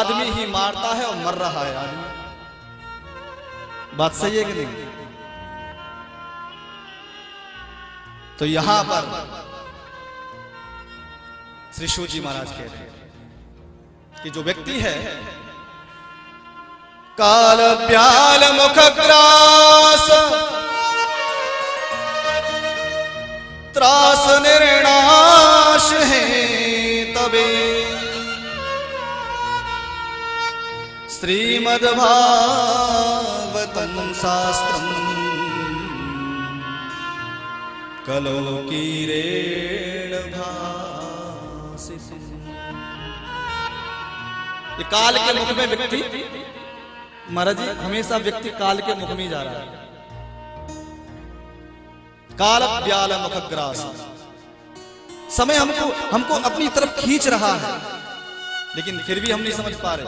आदमी ही मारता है और मर रहा है आदमी। बात सही है कि नहीं? तो यहां पर श्री शिव जी महाराज कह रहे हैं कि जो व्यक्ति है काल ब्याल मुख ग्रास त्रास निर्नाश है तबे श्रीमद्भागवतं शास्त्रम् कलोकीरेण भासितम्। ये काल के मुख में व्यक्ति, महाराज जी हमेशा व्यक्ति काल के मुख में जा रहा है। काल ब्याल मुखग्रास, समय हमको अपनी तरफ खींच रहा है, लेकिन फिर भी हम नहीं समझ पा रहे।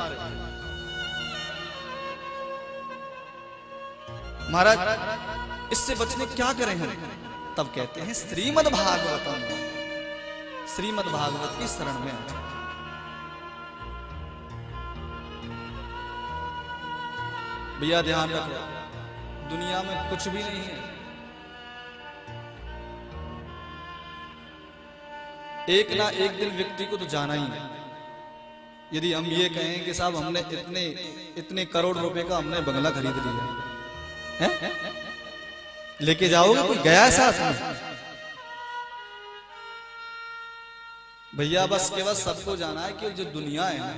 महाराज इससे बचने क्या करें हम? तब कहते हैं श्रीमद् भागवतम, श्रीमद् भागवत की शरण में आ जाओ। भैया ध्यान रखो, दुनिया में कुछ भी नहीं है। एक ना एक दिन व्यक्ति को तो जाना ही है। यदि हम ये कहें कि साहब हमने इतने करोड़ रुपए का हमने बंगला खरीद लिया है, लेके जाओगे? कोई गया साथ में? भैया बस केवल सबको जाना है कि जो दुनिया है ना,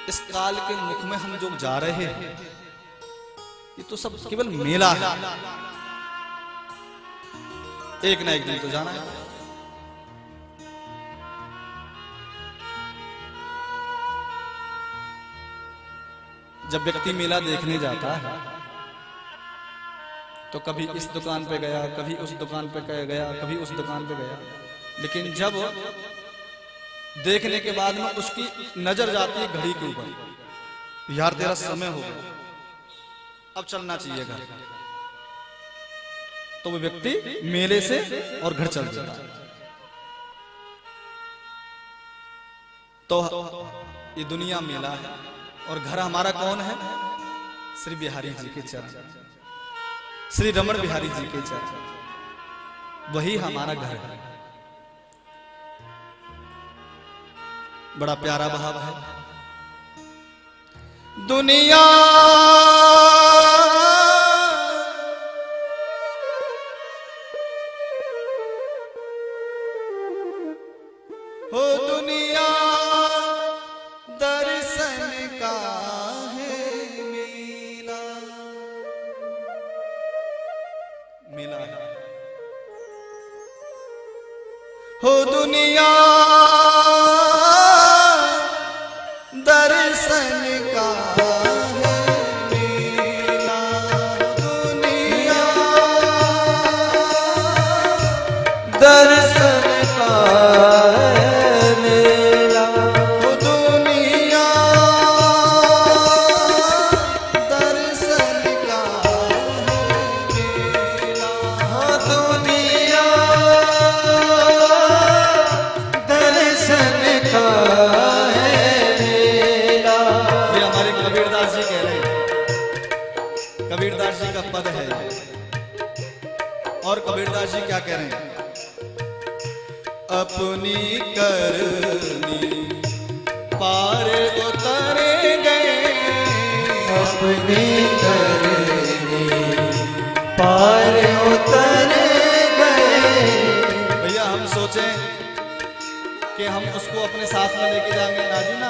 इस काल के मुख में हम जो जा रहे हैं ये तो सब केवल मेला है। एक ना एक दिन तो जाना है। जब व्यक्ति मेला देखने जाता है तो कभी इस दुकान पे गया, कभी उस दुकान पे गया, कभी उस दुकान पे गया, लेकिन जब देखने के बाद में उसकी नजर जाती है घड़ी के ऊपर, यार तेरा समय हो गया, अब चलना चाहिए घर, तो वो व्यक्ति मेले से और घर चल जाता है। तो ये दुनिया मेला है और घर हमारा कौन है? श्री बिहारी जी के चरण, श्री रमण बिहारी जी के चरण, वही हमारा घर है। बड़ा प्यारा भाव है। दुनिया हो, दुनिया दर्शन का है मेला, मेला है हो दुनिया दर्शन का है मेला, दुनिया दर्शन का है मेला, दुनिया दर्शन का है मेला, दुनिया दर्शन का कबीरदास जी का पद है। और कबीरदास जी क्या कह रहे हैं? अपनी करनी पार उतरे गए, अपनी करनी पार उतरे गए। भैया हम सोचें कि हम उसको अपने साथ में लेके जाएंगे, ना जी ना,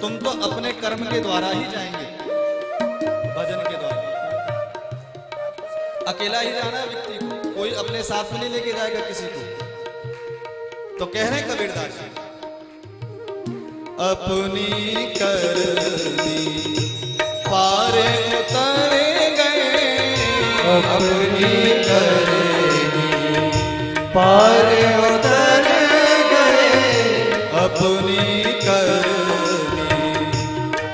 तुम तो अपने कर्म के द्वारा ही जाएंगे, भजन के द्वारा। अकेला ही जाना है व्यक्ति को, कोई अपने साथ में नहीं लेके जाएगा किसी को। तो कह रहे हैं कबीरदास जी, अपनी करनी पार उतरे गए, अपनी करनी पार उतरे गए, अपनी करनी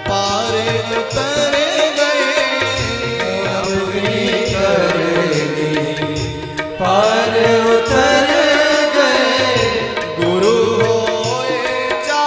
पार उतरे गए, अपनी करनी पार उतरे गए, गुरु होए जा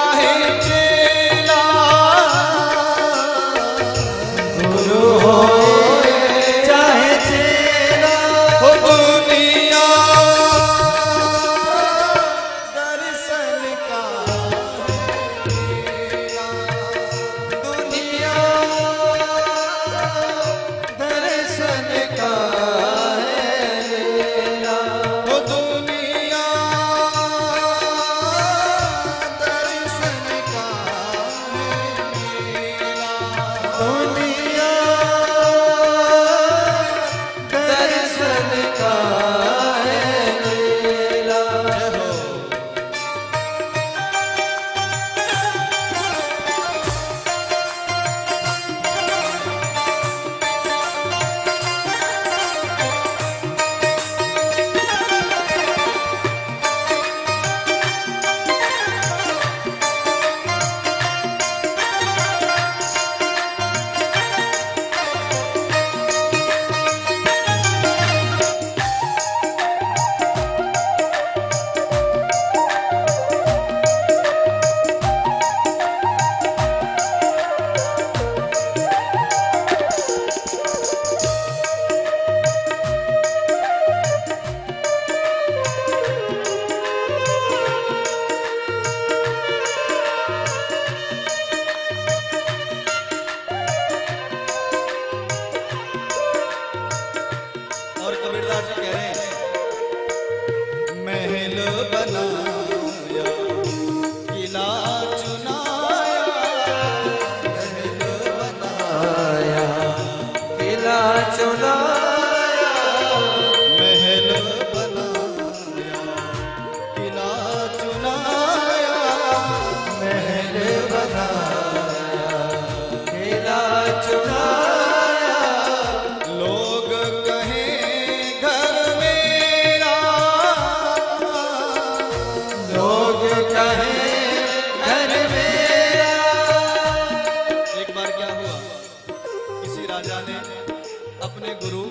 अपने गुरु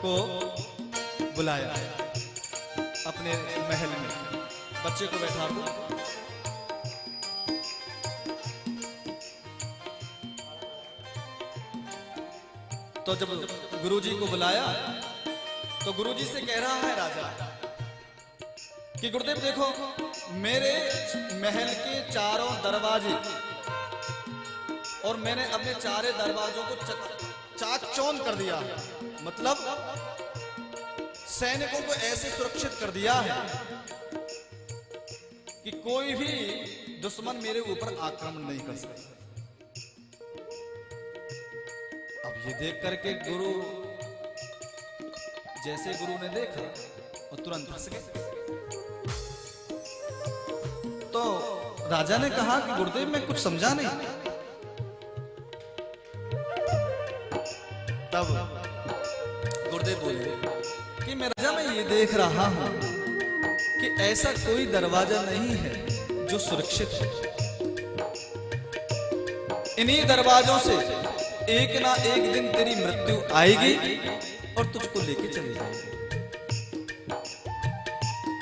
को बुलाया अपने महल में, बच्चे को बैठा दो। तो जब गुरुजी को बुलाया तो गुरुजी से कह रहा है राजा कि गुरुदेव देखो, मेरे महल के चारों दरवाजे और मैंने अपने चारे दरवाजों को चाक चौंध कर दिया है। मतलब सैनिकों को ऐसे सुरक्षित कर दिया है कि कोई भी दुश्मन मेरे ऊपर आक्रमण नहीं कर सकता। अब ये देख करके गुरु, जैसे गुरु ने देखा और तुरंत हंस गए। तो राजा ने कहा कि गुरुदेव मैं कुछ समझा नहीं। तब गुरुदेव बोले कि मैं राजा, मैं ये देख रहा हूं कि ऐसा कोई दरवाजा नहीं है जो सुरक्षित है। इन्हीं दरवाजों से एक ना एक दिन तेरी मृत्यु आएगी और तुझको लेके चली जाएगी।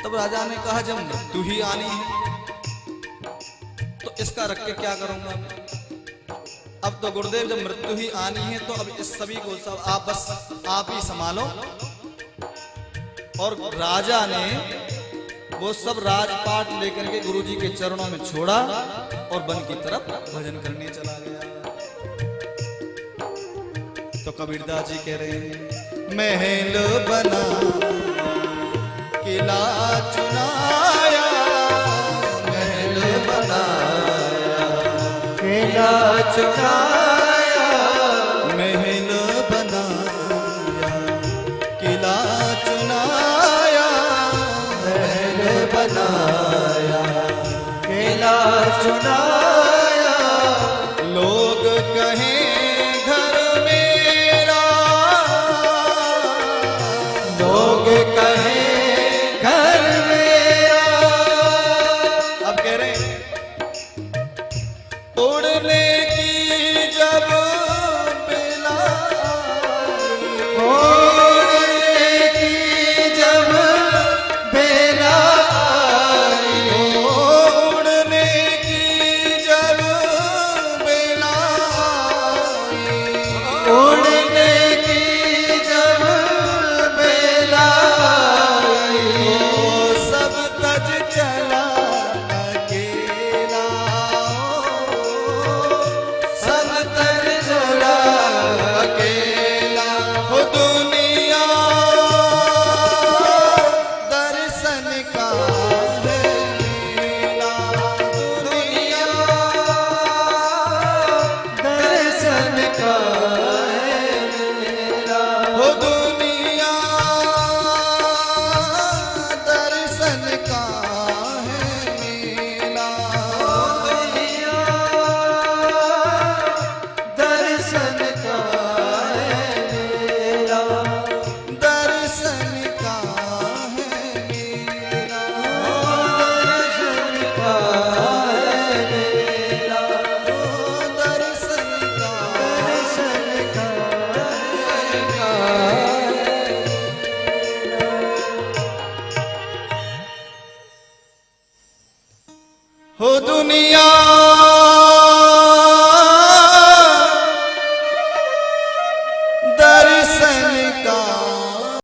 तब राजा ने कहा जब मृत्यु ही आनी है तो इसका रख के क्या करूंगा मैं? अब तो गुरुदेव जब मृत्यु ही आनी है तो अब इस सभी को सब आप ही संभालो। और राजा ने वो सब राजपाट लेकर के गुरुजी के चरणों में छोड़ा और वन की तरफ भजन करने चला गया। तो कबीरदास जी कह रहे हैं, महल बना किला चुनाया, महल बनाया किला चुनाया, महल बनाया किला चुनाया, महल बनाया किला चुनाया। लोग कहें घर मेरा, लोग कहें घर मेरा। अब कह रहे हैं उड़ने की जब बेला, उड़ने की जब बेला आई, उड़ने की जब बेला आई, उड़ने की जब बेला आई, सब तज चला अकेला, सब तज चला अकेला। हो दुनिया दर्शन का है मेला, दुनिया दर्शन का है मेला। हो दुनिया दर्शन का है मेला, दुनिया दर्शन का है मेला, दर्शन का है मेला, दर्शन का है मेला, दर्शन का हो दुनिया